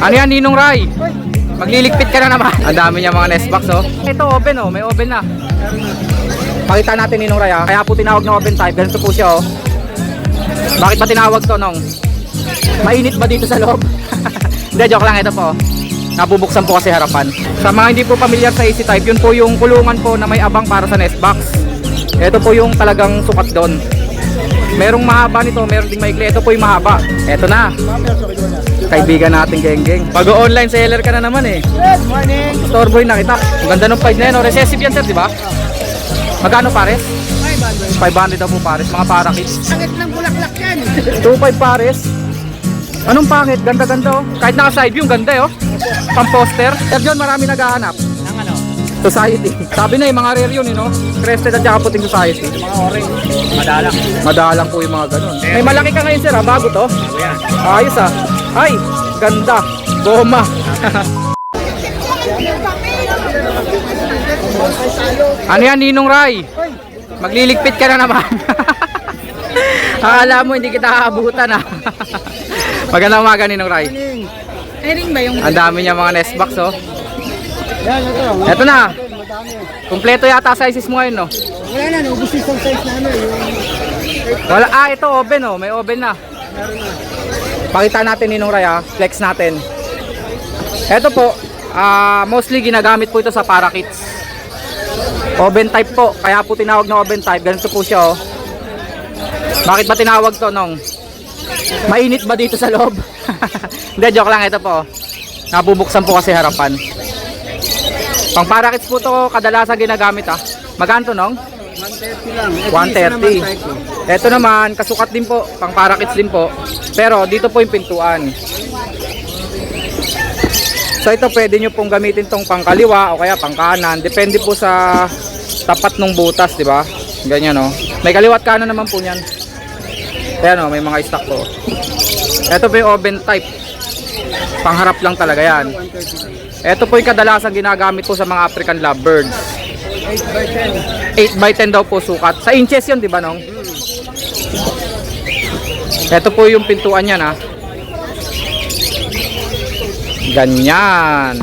Ano yan, Ninong Ray? Magliligpit ka na naman. Ang dami niya mga nest box, oh. Ito oven, oh. May oven na. Pakita natin, Ninong Ray, ah. Kaya po tinawag na oven type. Ganito po siya, oh. Bakit ba tinawag to, Nong? Mainit ba dito sa loob? Hindi, joke lang. Ito po, nabubuksan po kasi harapan. Sa mga hindi po familiar sa AC type, yun po yung kulungan po na may abang para sa nest box. Ito po yung talagang sukat doon. Merong mahaba nito, meron ding maikli. Ito po yung mahaba. Ito na. Kaibigan natin, Geng-Geng. Pag-online seller ka na naman eh. Good morning. Store boy na kita. Ang ganda ng 5 na yan, oh. Recessive yan, sir, di ba? Magkano pares? 500 daw po pares. Mga para kids. Sakit ng bulaklak yan. 2.5 pares. Anong pangit? Ganda-ganda, oh. Kahit naka-side view, ganda, oh. Pang-poster. Sir John, marami naghahanap. Ang ano? Society. Sabi na, yung mga rare yun, you know? Crested at saka puting society. Mga orange. Madalang. Madalang po yung mga ganun. May malaki ka ngayon, sir, ha? Bago to. Ayan. Ayos, ah. Ay, ganda. Goma. Ano yan, Ninong Ray? Magliligpit ka na naman. Akala mo hindi kita aabutan, ah. Magandang umaga, Ninong Ray. Ay ring ba yung... Ang dami niya mga nest box, oh. Yan, ito. Eto na. Kumpleto yata sizes mo ngayon, no? Wala na, naubos yung size na ano. Wala, ito oven, oh. May oven na. Pakita natin, Ninong Ray, ah. Flex natin. Ito po, mostly ginagamit po ito sa para kits. Oven type po, kaya po tinawag na oven type. Ganito po siya, oh. Bakit ba tinawag to, Nong? Mainit ba dito sa loob? Hindi, joke lang. Ito po, nabubuksan po kasi harapan. Pang para kits po to, kadalasan ginagamit, ah. Magkano to, Nong? 130 lang. 130. Ito naman, kasukat din po, pang para kits din po. Pero dito po yung pintuan. So ito pwede nyo pong gamitin tong pang kaliwa o kaya pang kanan. Depende po sa tapat ng butas, di ba? Ganyan, no. May kaliwat kanan naman po niyan. Ayan, no, may mga stock po. Ito po yung oven type. Pangharap lang talaga yan. Ito po yung kadalasan ginagamit po sa mga African lovebirds. 8x10 daw po sukat. Sa inches yun, di ba, Nong? Ito po yung pintuan niyan, ha. Ganyan.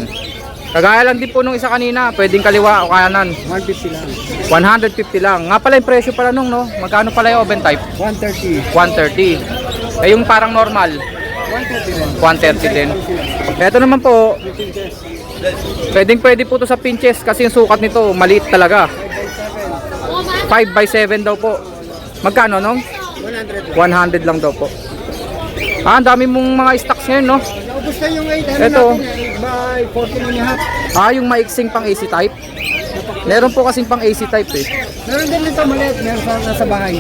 Kagaya lang din po nung isa kanina. Pwedeng kaliwa o kanan. 150 lang. 150 lang. Nga pala yung presyo pala nung, no? Magkano pala yung oven type? 130. 130. Eh yung parang normal? 130 130 din. lang. Ito naman po, pwede po to sa pinches kasi yung sukat nito maliit talaga. 5x7 daw po. Magkano, nung? 100 lang. 100 lang daw po. Ang dami mong mga stocks ngayon, no? Naubos na yung 8 Ito. natin by 14 and a half. Yung maiksing pang AC type. Meron po kasing pang AC type, eh. Meron din nito maliit. Meron sa nasa bahay.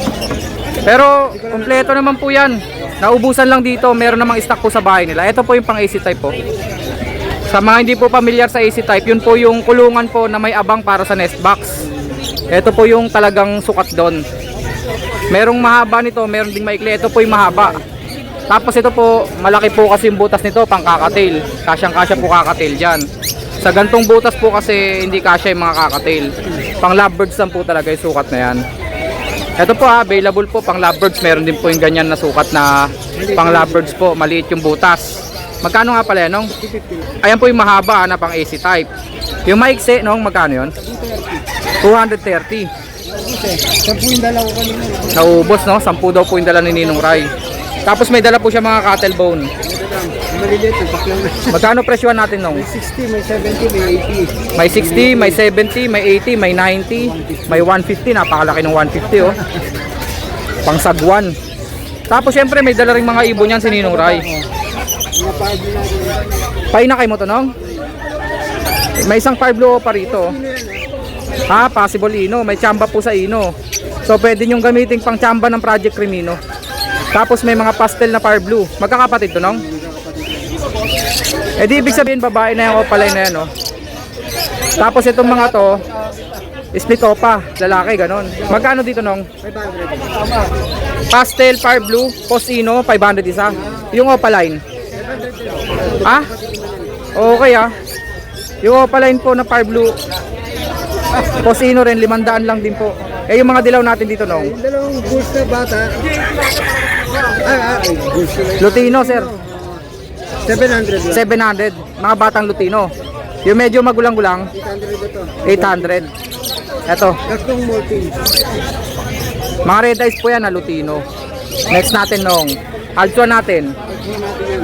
Pero kompleto naman po yan. Naubusan lang dito. Meron namang stock po sa bahay nila. Ito po yung pang AC type po. Sa mga hindi po familiar sa AC type, yun po yung kulungan po na may abang para sa nest box. Ito po yung talagang sukat doon. Merong mahaba nito, meron ding maikli. Ito po yung mahaba. Tapos ito po, malaki po kasi yung butas nito, pang kakatail. Kasyang-kasya po kakatail dyan. Sa gantong butas po kasi hindi kasya yung mga kakatail. Pang lovebirds lang po talaga yung sukat na yan. Ito po, available po pang lovebirds. Meron din po yung ganyan na sukat na pang lovebirds po. Maliit yung butas. Magkano nga pala yan, Nong? Ayan po yung mahaba na pang AC type. Yung maiksi, Nong, magkano yun? 230. 10 yung dalawa ko nila. Naubos, no? 10 daw po yung dala ni Ninong Ray. Tapos may dala po siya mga cattle bone. Maliliit yung paklang. Magkano presyohan natin, Nong? May 60, may 70, may 80. May 60, may 70, may 80, may 90, may 150. Napakalaki ng 150, oh. Pang sagwan. Tapos syempre may dala ring mga ibon yan si Ninong Ray. Mga pagi natin. Painakay mo to, Nong? May isang Parblo pa rito. Possible Ino. May tsamba po sa Ino. So pwede nyong gamitin pang tsamba ng Project Crimino. Tapos may mga pastel na Far Blue. Magkakapatid to, Nong? Eh di ibig sabihin babae na yung opalay na yan, no? Tapos itong mga to split opa, lalaki, ganon. Magkano dito, Nong? 500. Pastel, Far Blue, Posino, 500 isa. Yung opaline. Okay, yung opaline po na Far Blue, Posino rin, 500 lang din po. Eh yung mga dilaw natin dito, Nong? Yung dalawang goose na bata. Goose na. Lutino, sir. 700 lang. 700. Mga batang Lutino. Yung medyo magulang-gulang, 800 ba to? 800. Eto, Tatlong molting. mga red eyes po yan na Lutino. Next natin nung Alpsuan natin. Tignan natin yan.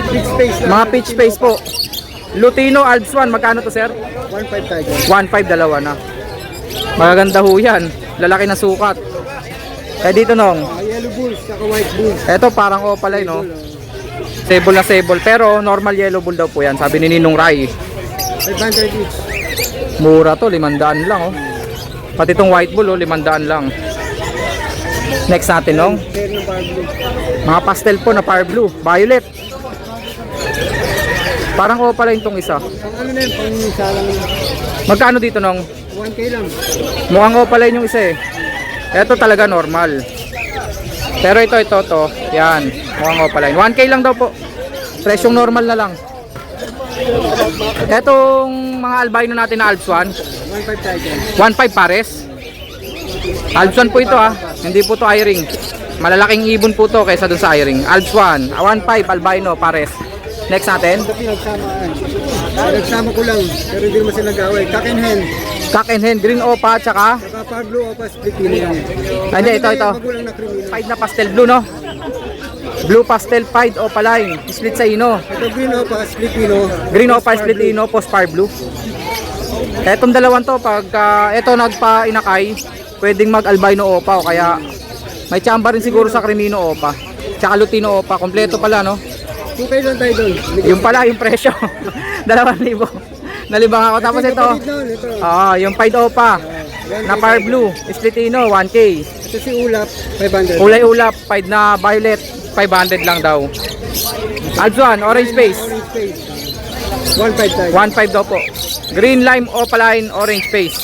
Big space lang. Mga peach face po. Lutino Alpsuan, magkano to sir? 1.5 tayo dyan. 1.5 dalawa na. Magaganda ho yan. Lalaki na sukat. Kaya dito nung, Yellow bulls, saka white bulls. eto parang opalay no. Sable na sable. Pero normal yellow bull daw po yan. Sabi ni Ninong Rai. 500 each. Mura to, 500 lang oh. Pati itong white bull oh, 500 lang. Next natin nung, Pair ng power blue. mga pastel po na fire blue. Violet. Parang opalay itong isa. Pang ano na yun, pang salang Magkano dito nung? 1K lang. Mukhang opalay yung isa eh. Ito talaga normal. Pero ito to. Yan, mukhang opalay. 1K lang daw po. Presyong normal na lang. Etong mga albino natin na Alpsuan, 1.5 tayo dyan. 1.5 pares. Alpsuan po ito ah. Hindi po to eye-ring. Malalaking ibon po to kaysa dun sa eye-ring. Alpsuan, 1.5 albino pares. Next natin, Ito pinagsamaan. Nagsama ko lang, pero hindi naman sila nag-away. Cock and hen. cock and hen, green opa, tsaka Saka power blue o pa split yun yan. hindi, ito. Magulang na creamy. Pied na pastel blue no. Blue pastel pied opaline, split sa ino. Ito green o pa split pino. Green opa split ino, post fire blue. Etong dalawang to pag eto nagpa-inakay, pwedeng mag albino opa o kaya may tsamba rin siguro sa crimino opa. Tsaka lutino opa, kompleto pala no. 2K lang tayo doon. Yung pala yung presyo. 2,000. Nalibang ako tapos ito. Ito. Yung pied opa na fire blue, split ino 1K. Ito si Ulap, 500. Kulay ulap, pied na violet, 500 lang daw. Alpsuan, orange face. Orange face. 1.5 tayo. 1.5 daw po. Green lime opaline orange face.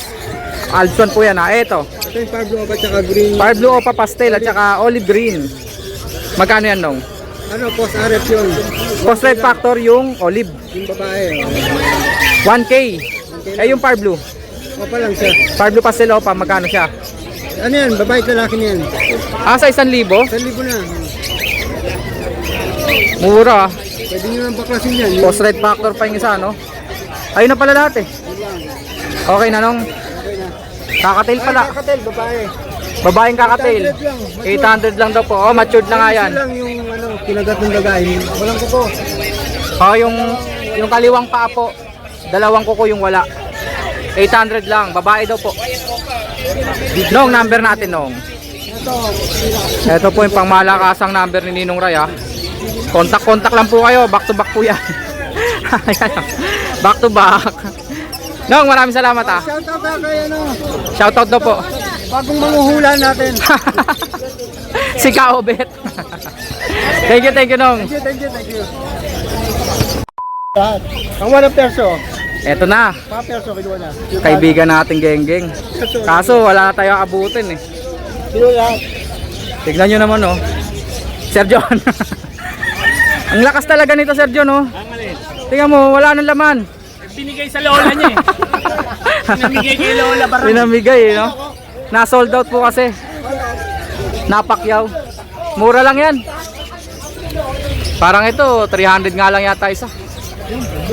Alpsuan po yan ha. Ito. Ito yung power blue o pa tsaka green. Fire blue opa pastel at saka olive green. Magkano yan nung? Ano, post RF yun. Post red factor yung olive. Yung babae. 1K. Eh yung fire blue. O pa lang siya. Fire blue pastel opa magkano siya? Ano yan, babae at lalaki niyan. Sa 1,000. 1,000 na. Mura. Pwede nyo nang baklasin yan. Post red factor pa yung isa no? Ayun na pala lahat eh. Okay na nung. Okay na. Kakatail pala. Kakatel, babae. Babaeng kakatail. 800 lang daw po. Oh, matured na nga yan. Ito lang yung ano, kinagat ng babae. Walang kuko. Yung kaliwang paa po, dalawang kuko yung wala. 800 lang, babae daw po. Nong, number natin nong. Ito po yung pangmalakasang number ni Ninong Ray ha. Contact lang po kayo, back to back po yan. Back to back. Nong, maraming salamat ha. Shoutout ka kay ano, Shoutout daw po. bagong manguhula natin. Si Kaobet. Thank you Nong. Thank you. Ang 1 perso. Eto na, 5 perso kinuha na. kaibigan nating Genggeng. Kaso wala na tayo abutin eh. Kinuha. Tignan nyo naman oh. Sir John. Ang lakas talaga nito Sir John oh. Tingnan mo, wala nang laman. Binigay sa lola niya eh. Pinamigay kay lola barang. Pinamigay eh no. Na-sold out po kasi. Napakyaw. Mura lang yan. Parang ito, 300 nga lang yata isa.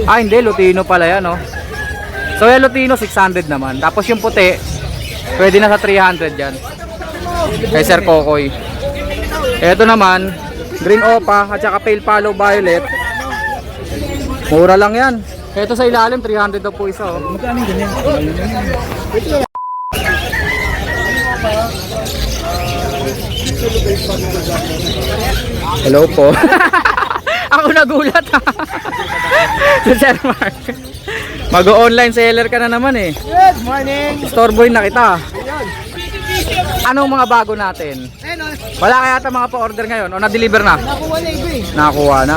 Hindi, Lutino pala yan no. So yung Lutino 600 naman. Tapos yung puti, pwede na sa 300 yan. Kay Sir Kokoy. Ito naman, green opa at saka pale follow violet. Mura lang yan. Ito sa ilalim 300 daw po isa oh. Hello po. Ako nagulat ha. Si Sir Mark. Mag-online seller ka na naman eh. Good morning. Store boy na kita. Anong mga bago natin? Wala kaya ata mga pa-order ngayon o na-deliver na? Nakuha na iba eh. Nakakuha na.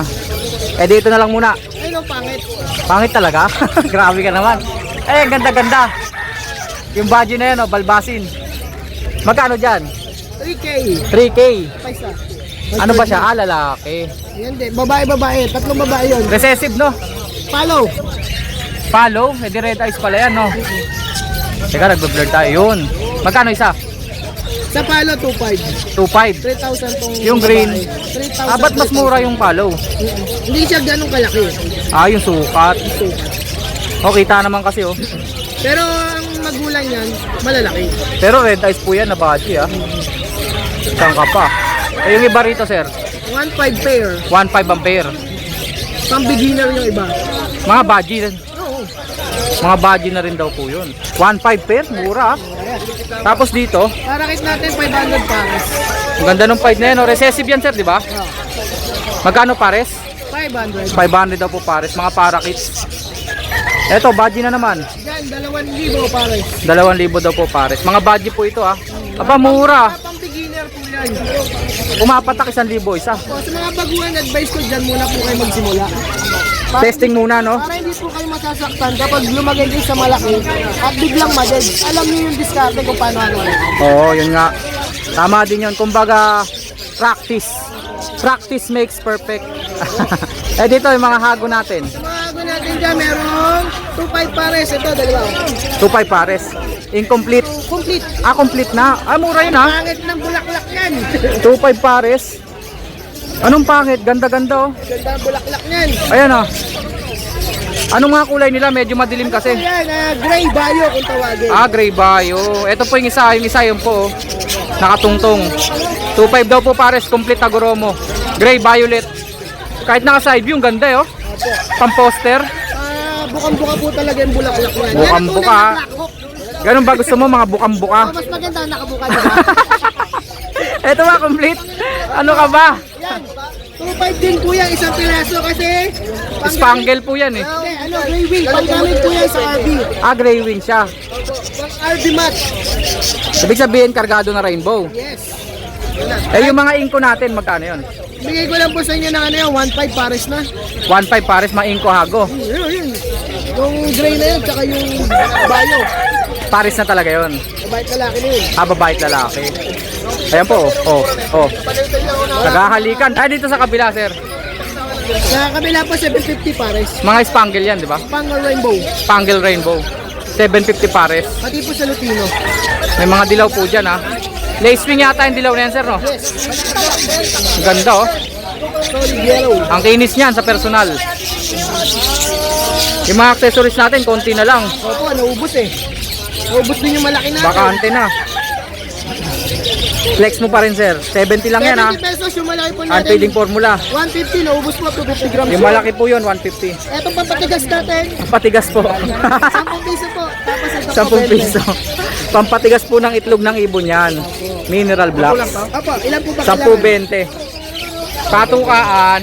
Dito na lang muna. Ayun ang pangit. Pangit talaga. Grabe ka naman. Ganda-ganda. Yung badge na yan o, balbasin. Magkano dyan? 3K. 3K. Paisa. Ano ba siya? Lalaki. Yan din. Babae. Tatlong babae yun. Recessive no? Follow. Follow? Red eyes pala yan no? Teka, nagbe-blur tayo. Yun. Magkano isa? Sa palo, 2.5. 2.5. 3,000 tong Yung green. babae. 3,000. Ba't mas mura yung palo? Hindi siya ganun kalaki. Yung sukat. Kita naman kasi oh. Pero ang magulang yan, malalaki. Pero red eyes po yan na baji Saan ka pa? Yung iba rito sir, 1.5 pair. 1.5 ang pair. Pang beginner yung iba. Mga baji din. Oo. Mga baji na rin daw po yun. 1.5 pair, mura Tapos dito, Para kit natin 500 pares. ang ganda ng fight na yan. Recessive yan sir, di ba? Magkano pares? 500. 500 daw po pares, mga parakits. Eto, baji na naman. Yan, 2,000 pares. 2,000 daw po pares. Mga baji po ito Aba, mura. Pang beginner po yan. Umapatak 1,000 isa. O, sa mga baguhan, advice ko dyan muna po kayo magsimula. Testing muna, no? Para hindi po kayo masasaktan kapag lumagay kayo sa malaki at biglang maded. Alam niyo yung diskarte kung paano ano. Oo, yun nga. Tama din yun. Kumbaga, practice. Practice makes perfect. Dito yung mga hago natin. Sa mga bago natin dyan, merong 2.5 pares. Ito, dalawa. 2.5 pares. Incomplete. Complete. Complete na. Mura yun Pangit ng bulaklak yan. 2.5 pares. Anong pangit? Ganda-ganda Ganda ang bulaklak yan. Ayan Anong nga kulay nila? Medyo madilim kasi. Yan, gray bayo kung tawagin. Gray bayo. Ito po yung isa yun po. Nakatungtong. 2.5 daw po pares, complete Agoromo. Gray violet. Kahit naka-side view, ganda Pang poster. Bukang-buka po talaga yung bulaklak yan. Bukang-buka. Ganun ba gusto mo, mga bukang-buka? Mas maganda nakabuka diba? Ito ba, complete? Ano ka ba? Yan. 2.5 din po yan, isang piraso kasi Spangle po yan gray wing, panggamit po yan sa RV. Gray wing siya. RV mat. Ibig sabihin, kargado na rainbow. Yes. Yung mga inko natin, magkano yun? Bigay ko lang po sa inyo ng 1.5 pares na. 1.5 pares, mga inko hago. Yun. Yung gray na yun, tsaka yung bayo. Pares na talaga yun. Mabait lalaki na yun. Babait lalaki. Ayan po, Naghahalikan. Dito sa kabila, sir. Sa kabila po, 750 pares. Mga spangle yan, di ba? Spangle rainbow. Spangle rainbow. 750 pares. Pati po sa Lutino. May mga dilaw po dyan, Lace wing yata yung dilaw na yan, sir, no? Yes. Ang ganda, Solid yellow. Ang kinis niyan sa personal. Yung mga accessories natin, konti na lang. Opo, naubos Naubos din yung malaki natin. Bakante na. Flex mo pa rin, sir. 70 lang yan, 70 pesos yung malaki po natin. Unfading formula. 150, naubos po, 250 grams. Yung malaki po yun, 150. Etong pampatigas natin, Patigas po. 10 piso po. Tapos ito 10 piso. Pampatigas po ng itlog ng ibon yan. Mineral blocks. Opo, ilan po ba 10-20. Patukaan,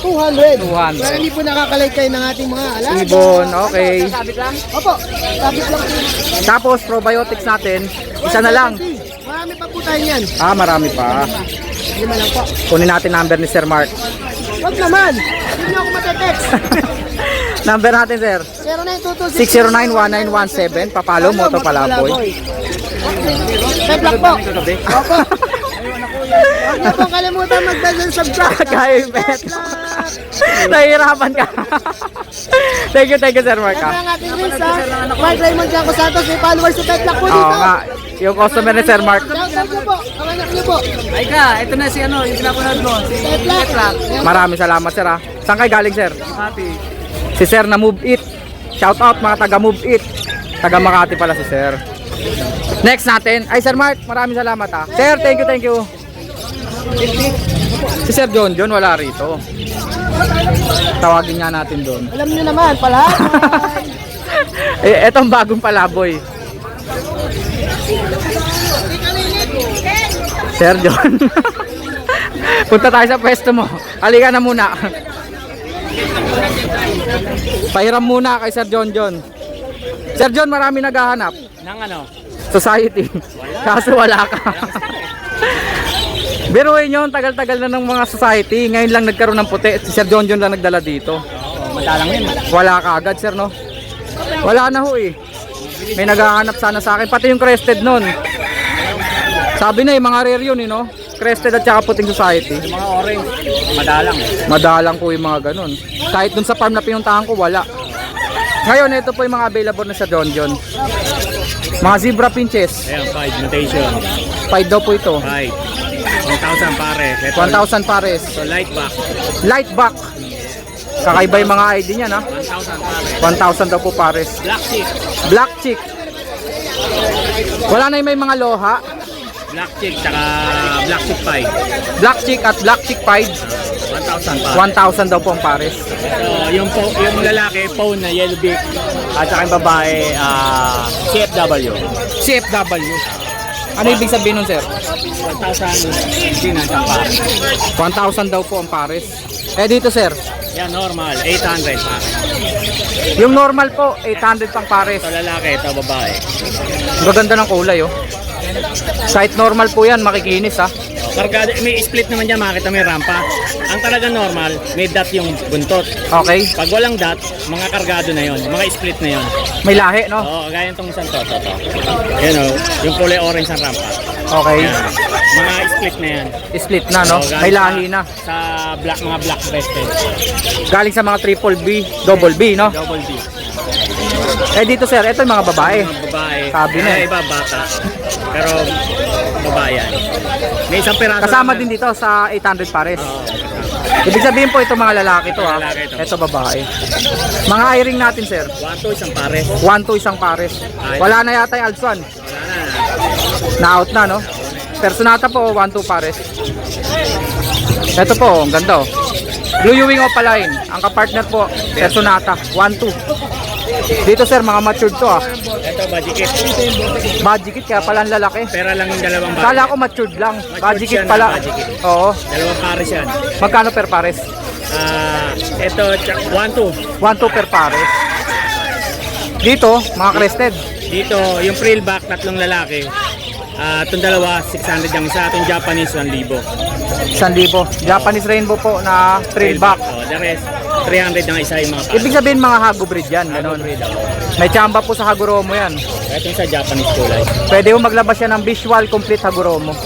200. 200. Para hindi po nakakalay kayo ng ating mga alaga. ibon, okay. Opo, sabit lang po. Tapos probiotics natin, isa na lang. Marami pa po tayo yan. Marami pa. 5 lang po. Kunin natin number ni Sir Mark. Wag naman. Hindi niyo ako matetext. Number natin, sir. 0922 609-1917. Papalo, Moto Palaboy. Pep lang po. Opo. Huwag niyo pong kalimutan mag-bell and subscribe. Kaya yung pet. Nahihirapan ka. Thank you, Sir Mark. Siyempre ang ating Reels Mark Raymond Blanco Santos. May followers si Pep lang po Oo dito. nga. Yung customer ni Sir Mark. Shoutout niyo po. Ang anak niyo po. Ay ka, ito na si yung pinapanood mo. Si Pep lang. Maraming salamat, sir. Saan kayo galing, sir? Happy. Si Sir na Move It. Shout out mga taga Move It. Taga Makati pala si Sir. Next natin. Ay, Sir Mark, maraming salamat Sir, thank you. Si Sir John wala rito. Tawagin nga natin doon. Alam niyo naman pala. Etong bagong palaboy. Sir John. Punta tayo sa pwesto mo. Halika na muna. Pahiram muna kay Sir John. Sir John, marami naghahanap. Nang ano? Society. Kaso wala ka. Biruin nyo, tagal-tagal na ng mga society. Ngayon lang nagkaroon ng puti. Si Sir John lang nagdala dito. Madalang yun. Wala ka agad, sir, no? Wala na ho May naghahanap sana sa akin. Pati yung crested nun. Sabi na mga rare yun, no? Crested at saka puting society. Yung mga orange, madalang. Madalang po yung mga ganun. Kahit dun sa farm na pinuntahan ko, wala. Ngayon, ito po yung mga available na sa John. Mga zebra pinches. Ayan, 5 mutation. 6.5 daw po ito. 1,000 pare. Ito, 1,000 pares. So light back. Light back. Kakaiba yung mga ID niyan ha. 1,000 pare. 1,000 daw po pares. Black chick. Black chick. Wala na yung may mga loha. Black chick tsaka black chick pie. Black chick at black chick pied. 1,000 pare. 1,000 daw po ang pares. So yung lalaki phone na yellow beak at saka yung babae CFW. CFW. Ano ibig sabihin nun, sir? 1,000 pinasang pare. 1,000 daw po ang pares. Eh dito, sir, Yan normal 800 pare. yung normal po 800 pang pares. Ito lalaki, ito babae. Maganda ng kulay oh. Kahit normal po yan, makikinis ha. Kargado, may split naman dyan, makikita may rampa. Ang talaga normal, may dot yung buntot. Okay. Pag walang dot, mga kargado na yon, mga split na yon. May lahi no? Oo, gaya itong isang to. Yan o, yung kulay orange ang rampa. Okay. Yan. Mga split na yan. Split na no? Oo, galing May lahi na. Sa black, mga black breasted. Galing sa mga triple B, double B no? Double D. Eh dito sir, ito yung mga babae. Mga babae. Sabi na eh. Iba bata. Pero babae yan. May isang piraso. Kasama lang din dito sa 800 pares. Oo. Ibig sabihin po ito mga lalaki to ha. Lalaki ito. Ito babae. Mga eye-ring natin sir. 1, 2, isang pare. 1 to isang pares. Wala na yata yung Alswan. Wala na. Na-out na no? Personata po 1 to pares. Ito po, ang ganda oh. Blue Ewing Opaline. Ang kapartner po, Personata 1 to. Dito sir, mga matured to ah. Ito, budget. Budget kaya pala ang lalaki. Pera lang yung dalawang bahay. Kala ko matured lang. Matured Budget siya na, pala. budget. Oo. Dalawang pares yan. Magkano per pares? Ito, 1, 2. 1 to per pares. Dito, mga crested. Dito, yung frill back, tatlong lalaki. Itong dalawa, 600 yung isa. Itong Japanese, 1,000. 1,000. Japanese rainbow po na trail back. Oh, the rest, 300 yung isa yung mga pares. Ibig sabihin mga hago breed yan. Ganon. May tsamba po sa Hagoromo yan. Ito yung sa Japanese kulay. Pwede mo maglabas yan ng visual complete Hagoromo.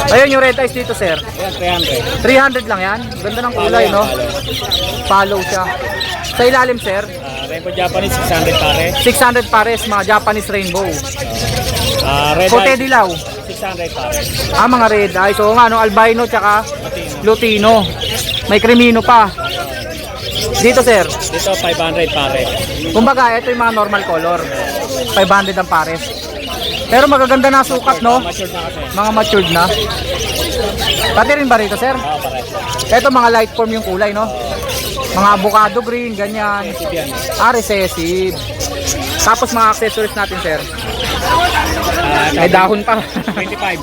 Ayun yung red eyes dito sir. Ayan, 300. 300 lang yan. Ganda ng kulay no. Follow siya. Sa ilalim sir, Rainbow Japanese, 600 pare. 600 pares mga Japanese rainbow. Red Puti eye, dilaw. 600 pare. Mga red eyes. So nga no, albino tsaka lutino. May crimino pa. Dito sir, Dito, 500 pare. kumbaga ito yung mga normal color. 500 ang pares. Pero magaganda na sukat no. Matured na kasi. Mga matured na. Pati rin ba rito sir? Oo, pare. Ito mga light form yung kulay no. Mga avocado green, ganyan. Yan. Recessive. Tapos mga accessories natin sir. May dahon pa. 25.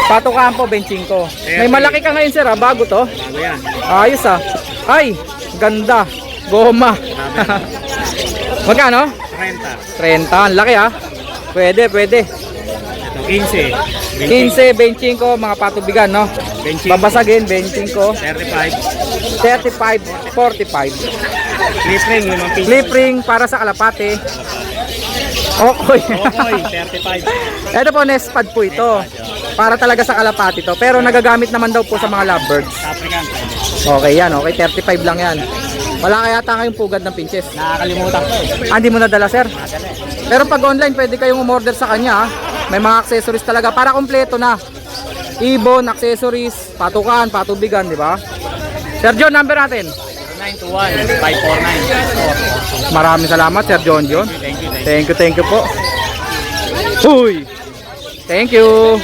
Patukaan po, benching ko. May malaki ka ngayon sir ha, bago to. Bago yan. Ayos ah. Ay, ganda. Goma. Magkano? 30. 30. Ang laki ah. Pwede, pwede. Ito, 15. 15, benching ko, mga patubigan no. Benching. Babasagin, benching ko. 35. 35, 45. Clip ring, 5 piso. Clip ring para sa kalapate. Okay. Okoy, 35. Ito po, nest pad po ito. Para talaga sa kalapati to. Pero nagagamit naman daw po sa mga lovebirds. African. Okay yan, okay. 35 lang yan. Wala kaya yata kayong pugad ng pinches. Nakakalimutan ko. Hindi mo nadala sir? Pero pag online, pwede kayong umorder sa kanya. May mga accessories talaga para kompleto na. Ibon, accessories, patukan, patubigan, di ba? Sir John, number natin. 921-549. Maraming salamat, Sir John John. Thank you. Thank you po. Huy! Thank you.